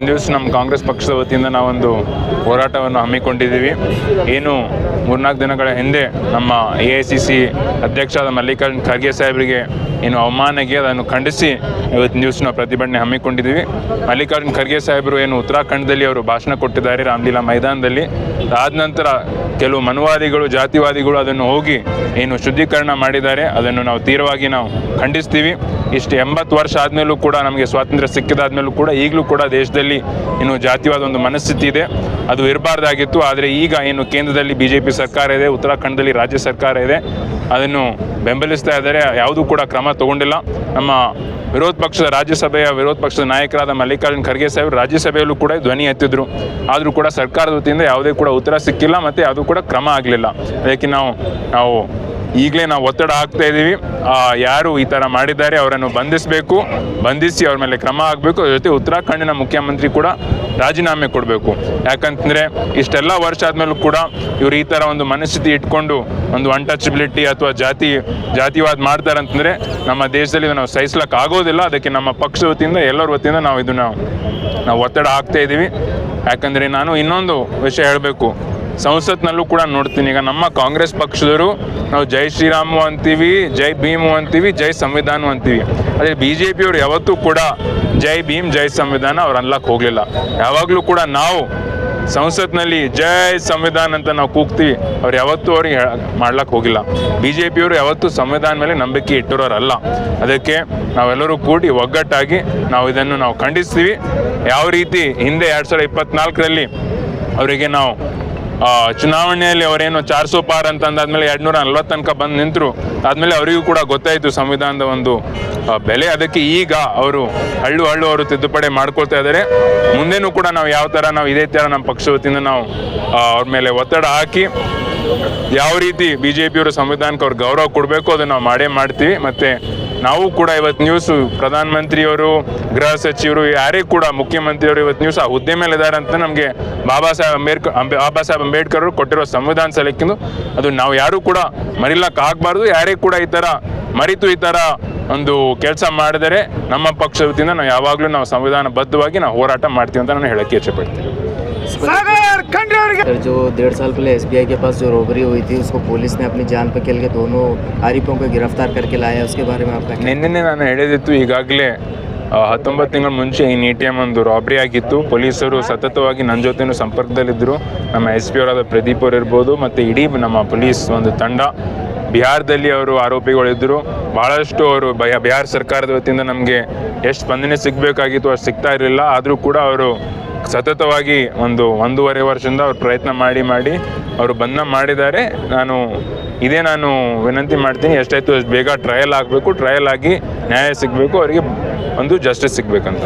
ದಿವಸ ನಮ್ಮ ಕಾಂಗ್ರೆಸ್ ಪಕ್ಷದ ವತಿಯಿಂದ ನಾವೊಂದು ಹೋರಾಟವನ್ನು ಹಮ್ಮಿಕೊಂಡಿದ್ದೀವಿ. ಏನು 3-4 ದಿನಗಳ ಹಿಂದೆ ನಮ್ಮ AICC ಅಧ್ಯಕ್ಷರಾದ ಮಲ್ಲಿಕಾರ್ಜುನ್ ಖರ್ಗೆ ಸಾಹೇಬರಿಗೆ ಏನು ಅವಮಾನಕ್ಕೆ ಅದನ್ನು ಖಂಡಿಸಿ ಇವತ್ತಿನ ದಿವಸ ನಾವು ಪ್ರತಿಭಟನೆ ಹಮ್ಮಿಕೊಂಡಿದ್ದೀವಿ. ಮಲ್ಲಿಕಾರ್ಜುನ್ ಖರ್ಗೆ ಸಾಹೇಬರು ಏನು ಉತ್ತರಾಖಂಡದಲ್ಲಿ ಅವರು ಭಾಷಣ ಕೊಟ್ಟಿದ್ದಾರೆ ರಾಮಲೀಲಾ ಮೈದಾನದಲ್ಲಿ. ಅದಾದ ನಂತರ ಕೆಲವು ಮನುವಾದಿಗಳು ಜಾತಿವಾದಿಗಳು ಅದನ್ನು ಹೋಗಿ ಏನು ಶುದ್ಧೀಕರಣ ಮಾಡಿದ್ದಾರೆ, ಅದನ್ನು ನಾವು ತೀವ್ರವಾಗಿ ನಾವು ಖಂಡಿಸ್ತೀವಿ. ಇಷ್ಟು 80 ವರ್ಷ ಆದಮೇಲೂ ಕೂಡ ನಮಗೆ ಸ್ವಾತಂತ್ರ್ಯ ಸಿಕ್ಕಿದಾದ್ಮೇಲೂ ಕೂಡ ಈಗಲೂ ಕೂಡ ದೇಶದಲ್ಲಿ ಇನ್ನು ಜಾತಿವಾದ ಒಂದು ಮನಸ್ಥಿತಿ ಇದೆ, ಅದು ಇರಬಾರ್ದಾಗಿತ್ತು. ಆದರೆ ಈಗ ಏನು ಕೇಂದ್ರದಲ್ಲಿ BJP ಸರ್ಕಾರ ಇದೆ, ಉತ್ತರಾಖಂಡದಲ್ಲಿ ರಾಜ್ಯ ಸರ್ಕಾರ ಇದೆ, ಅದನ್ನು ಬೆಂಬಲಿಸ್ತಾ ಇದ್ದಾರೆ. ಯಾವುದೂ ಕೂಡ ಕ್ರಮ ತಗೊಂಡಿಲ್ಲ. ನಮ್ಮ ವಿರೋಧ ಪಕ್ಷದ ರಾಜ್ಯಸಭೆಯ ವಿರೋಧ ಪಕ್ಷದ ನಾಯಕರಾದ ಮಲ್ಲಿಕಾರ್ಜುನ್ ಖರ್ಗೆ ಸಾಹೇಬರು ರಾಜ್ಯಸಭೆಯಲ್ಲೂ ಕೂಡ ಧ್ವನಿ ಎತ್ತಿದ್ರು. ಆದರೂ ಕೂಡ ಸರ್ಕಾರದ ವತಿಯಿಂದ ಯಾವುದೇ ಕೂಡ ಉತ್ತರ ಸಿಕ್ಕಿಲ್ಲ ಮತ್ತು ಅದು ಕೂಡ ಕ್ರಮ ಆಗಲಿಲ್ಲ. ಅದಕ್ಕೆ ನಾವು ಈಗಲೇ ನಾವು ಒತ್ತಡ ಹಾಕ್ತಾ ಇದ್ದೀವಿ. ಯಾರು ಈ ಥರ ಮಾಡಿದ್ದಾರೆ ಅವರನ್ನು ಬಂಧಿಸಿ ಅವ್ರ ಮೇಲೆ ಕ್ರಮ ಆಗಬೇಕು. ಅದ್ರ ಜೊತೆ ಉತ್ತರಾಖಂಡಿನ ಮುಖ್ಯಮಂತ್ರಿ ಕೂಡ ರಾಜೀನಾಮೆ ಕೊಡಬೇಕು. ಯಾಕಂತಂದರೆ ಇಷ್ಟೆಲ್ಲ ವರ್ಷ ಆದಮೇಲೂ ಕೂಡ ಇವರು ಈ ಥರ ಒಂದು ಮನಸ್ಥಿತಿ ಇಟ್ಕೊಂಡು ಒಂದು ಅನ್ಟಚಬಿಲಿಟಿ ಅಥವಾ ಜಾತಿವಾದ ಮಾಡ್ತಾರೆ ಅಂತಂದರೆ ನಮ್ಮ ದೇಶದಲ್ಲಿ ನಾವು ಸಹಿಸ್ಲಿಕ್ಕೆ ಆಗೋದಿಲ್ಲ. ಅದಕ್ಕೆ ನಮ್ಮ ಪಕ್ಷದ ವತಿಯಿಂದ ಎಲ್ಲರ ವತಿಯಿಂದ ನಾವು ಒತ್ತಡ ಹಾಕ್ತಾ ಇದ್ದೀವಿ. ಯಾಕಂದರೆ ನಾನು ಇನ್ನೊಂದು ವಿಷಯ ಹೇಳಬೇಕು, ಸಂಸತ್ನಲ್ಲೂ ಕೂಡ ನೋಡ್ತೀನಿ. ಈಗ ನಮ್ಮ ಕಾಂಗ್ರೆಸ್ ಪಕ್ಷದವರು ನಾವು ಜೈ ಶ್ರೀರಾಮು ಅಂತೀವಿ, ಜೈ ಭೀಮು ಅಂತೀವಿ, ಜೈ ಸಂವಿಧಾನ ಅಂತೀವಿ. ಆದರೆ BJPಯವರು ಯಾವತ್ತೂ ಕೂಡ ಜೈ ಭೀಮ್ ಜೈ ಸಂವಿಧಾನ ಅವ್ರು ಅನ್ಲಕ್ಕೆ ಹೋಗಲಿಲ್ಲ. ಯಾವಾಗಲೂ ಕೂಡ ನಾವು ಸಂಸತ್ನಲ್ಲಿ ಜೈ ಸಂವಿಧಾನ ಅಂತ ನಾವು ಕೂಗ್ತೀವಿ, ಅವ್ರು ಯಾವತ್ತೂ ಅವ್ರಿಗೆ ಮಾಡ್ಲಕ್ಕೆ ಹೋಗಿಲ್ಲ. BJPಯವರು ಯಾವತ್ತೂ ಸಂವಿಧಾನ ಮೇಲೆ ನಂಬಿಕೆ ಇಟ್ಟಿರೋರಲ್ಲ. ಅದಕ್ಕೆ ನಾವೆಲ್ಲರೂ ಕೂಡಿ ಒಗ್ಗಟ್ಟಾಗಿ ಇದನ್ನು ಖಂಡಿಸ್ತೀವಿ. ಯಾವ ರೀತಿ ಹಿಂದೆ 2024ರಲ್ಲಿ ಅವರಿಗೆ ನಾವು ಚುನಾವಣೆಯಲ್ಲಿ ಅವರೇನು 400 ಪಾರ್ ಅಂತ ಅಂದಾದ್ಮೇಲೆ 240 ತನಕ ಬಂದು ನಿಂತರು. ಆದಮೇಲೆ ಅವರಿಗೂ ಕೂಡ ಗೊತ್ತಾಯಿತು ಸಂವಿಧಾನದ ಒಂದು ಬೆಲೆ. ಅದಕ್ಕೆ ಈಗ ಅವರು ಹಳ್ಳು ಅವರು ತಿದ್ದುಪಡಿ ಮಾಡ್ಕೊಳ್ತಾ ಇದ್ದಾರೆ. ಮುಂದೆನೂ ಕೂಡ ಯಾವ ಥರ ಇದೇ ಥರ ನಮ್ಮ ಪಕ್ಷ ವತಿಯಿಂದ ಅವ್ರ ಮೇಲೆ ಒತ್ತಡ ಹಾಕಿ ಯಾವ ರೀತಿ BJPಯವರು ಸಂವಿಧಾನಕ್ಕೆ ಅವ್ರು ಗೌರವ ಕೊಡಬೇಕು ಅದನ್ನು ನಾವು ಮಾಡ್ತೀವಿ. ಮತ್ತು ನಾವು ಕೂಡ ಇವತ್ತು ನ್ಯೂಸು ಪ್ರಧಾನಮಂತ್ರಿಯವರು, ಗೃಹ ಸಚಿವರು, ಯಾರೇ ಕೂಡ ಮುಖ್ಯಮಂತ್ರಿಯವರು ಇವತ್ತು ನ್ಯೂಸ್ ಆ ಹುದ್ದೆ ಮೇಲೆ ಇದ್ದಾರೆ ಅಂತ ನಮಗೆ ಬಾಬಾ ಸಾಹೇಬ್ ಅಂಬೇಡ್ಕರ್ ಅವರು ಕೊಟ್ಟಿರೋ ಸಂವಿಧಾನ ಸಲಕ್ಕಿಂದು ಅದು ನಾವು ಯಾರೂ ಕೂಡ ಮರಿಲಕ್ಕೆ ಆಗಬಾರ್ದು. ಯಾರೇ ಕೂಡ ಈ ಥರ ಒಂದು ಕೆಲಸ ಮಾಡಿದರೆ ನಮ್ಮ ಪಕ್ಷದ ವತಿಯಿಂದ ನಾವು ಯಾವಾಗಲೂ ಸಂವಿಧಾನಬದ್ಧವಾಗಿ ಹೋರಾಟ ಮಾಡ್ತೀವಿ ಅಂತ ನಾನು ಹೇಳಕ್ಕೆ ಇಚ್ಛೆಪಡ್ತೀನಿ. जो 1.5 साल पहले SBI के पास जो रॉबरी हुई थी उसको पुलिस ने अपनी जान पे खेल के दोनों आरोपियों को गिरफ्तार करके लाया, उसके बारे में आपका ನಿನ್ನೆ ನಾನು ಹೇಳಿದಿತ್ತು. ಈಗಾಗಲೇ 19 ತಿಂಗಳ ಮುಂಚೆ ಈ ATM ಒಂದು ರಾಬರಿ ಆಗಿತ್ತು. ಪೊಲೀಸರು ಸತತವಾಗಿ ನನ್ನ ಜೊತೆನೂ ಸಂಪರ್ಕದಲ್ಲಿದ್ದರು. ನಮ್ಮ SP ಅವರಾದ ಪ್ರದೀಪ್ ಅವರು ಇರ್ಬೋದು ಮತ್ತು ಇಡೀ ನಮ್ಮ ಪೊಲೀಸ್ ಒಂದು ತಂಡ ಬಿಹಾರದಲ್ಲಿ ಅವರು ಆರೋಪಿಗಳಿದ್ದರು. ಭಾಳಷ್ಟು ಅವರು ಬಿಹಾರ ಸರ್ಕಾರದ ವತಿಯಿಂದ ನಮಗೆ ಎಷ್ಟು ಸ್ಪಂದನೆ ಸಿಗಬೇಕಾಗಿತ್ತು ಅಷ್ಟು ಸಿಗ್ತಾ ಇರಲಿಲ್ಲ. ಆದರೂ ಕೂಡ ಅವರು ಸತತವಾಗಿ 1.5 ವರ್ಷದಿಂದ ಅವ್ರು ಪ್ರಯತ್ನ ಮಾಡಿ ಅವರು ಮಾಡಿದ್ದಾರೆ. ನಾನು ವಿನಂತಿ ಮಾಡ್ತೀನಿ, ಎಷ್ಟಾಯಿತು ಅಷ್ಟು ಬೇಗ ಟ್ರಯಲ್ ಆಗಬೇಕು, ಟ್ರಯಲ್ ಆಗಿ ನ್ಯಾಯ ಸಿಗಬೇಕು, ಅವರಿಗೆ ಒಂದು ಜಸ್ಟಿಸ್ ಸಿಗಬೇಕಂತ.